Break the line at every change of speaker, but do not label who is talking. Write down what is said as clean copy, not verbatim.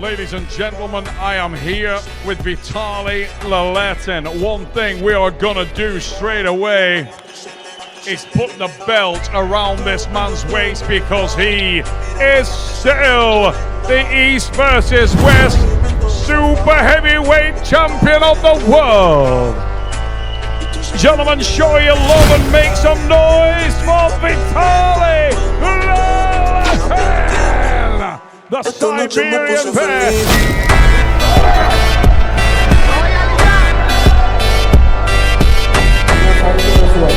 Ladies and gentlemen, I am here with Vitaly Laletin. One thing we are gonna do straight away is put the belt around this man's waist because he is still the East versus West super heavyweight champion of the world. Gentlemen, show your love and make some noise for Vitaly Laletin, the Siberian Vet.
Sua